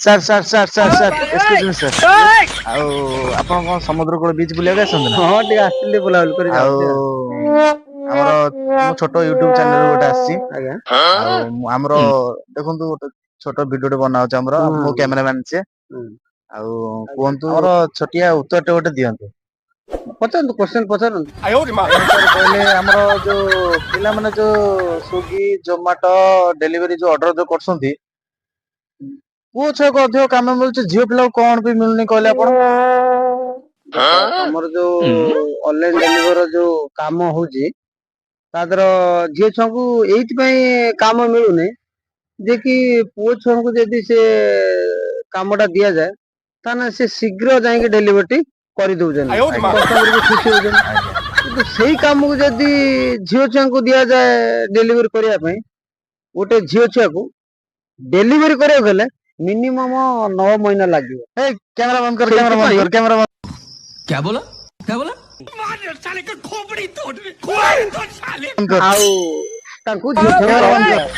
Sir sir sir sir sir excuse ମି sir ଆଉ ଆପଣ କଣ ସମୁଦ୍ର କୂଳ ବିଚ୍ ବୁଲିବାକୁ ଆସନ୍ତି ନା? ହଁ ଟିକେ ଆସିଥିଲି ବୁଲାବୁଲି କରି ଆଉ ଯାଉଛି ଆମର ମୁଁ ଛୋଟ ୟୁଟ୍ୟୁବ ଚ୍ୟାନେଲ ଗୋଟେ ଆସିଛି। ଆଜ୍ଞା। ଆଉ ଆମର ଦେଖନ୍ତୁ ଗୋଟେ ଛୋଟ ଭିଡିଓଟେ ବନା ହଉଛି ଆମର ମୋ କ୍ୟାମେରାମ୍ୟାନ ସିଏ। ଆଉ ଆଜ୍ଞା କୁହନ୍ତୁ ଆମର ଛୋଟିଆ ଉତ୍ତରଟେ ଗୋଟେ ଦିଅନ୍ତୁ। ପଚାରନ୍ତୁ କୋଶ୍ଚେନ ପଚାରନ୍ତୁ। ସାର୍ କହିଲେ ଆମର ଯୋଉ ପିଲାମାନେ ଯୋଉ ସ୍ଵିଗି ଜୋମାଟୋ ଡେଲିଭରି ଯୋଉ ଅର୍ଡର ଯୋଉ କରୁଛନ୍ତି ପୁଅ ଛୁଆକୁ ଅଧିକ କାମ ମିଳୁଛି ଝିଅ ପିଲାକୁ କଣ ବି ମିଳୁନି କହିଲେ ଆପଣ? ଆମର ଯୋଉ ଅନଲାଇନ ଡେଲିଭରି ଯୋଉ କାମ ହଉଛି ତା ଦେହର ଝିଅ ଛୁଆଙ୍କୁ ଏଇଥିପାଇଁ କାମ ମିଳୁନି ଯେ କି ପୁଅ ଛୁଆଙ୍କୁ ଯଦି ସେ କାମ ଟା ଦିଆଯାଏ ତାହେଲେ ସେ ଶୀଘ୍ର ଯାଇକି ଡେଲିଭରି କରିଦଉଛନ୍ତି କଷ୍ଟମର ବି ଖୁସି ହଉଛନ୍ତି। କିନ୍ତୁ ସେଇ କାମକୁ ଯଦି ଝିଅ ଛୁଆଙ୍କୁ ଦିଆଯାଏ ଡେଲିଭରି କରିବା ପାଇଁ ଗୋଟେ ଝିଅ ଛୁଆକୁ ଡେଲିଭରି କରିବାକୁ ହେଲେ ମିନିମମ 9 ମହିନା ଲାଗିବ। ଏ କ୍ୟାମେରା ବନ୍ଦ କର କ୍ୟାମେରା ବନ୍ଦ ସେଇଥିପାଇଁ କର କ୍ୟାମେରା ବନ୍ଦ क्या बोला क्या बोला କର। ଆଉ ତାଙ୍କୁ ଝିଅ ଛୁଆଙ୍କୁ କ୍ୟାମେରା ବନ୍ଦ କାମ କର। ଦିଆଯାଏ।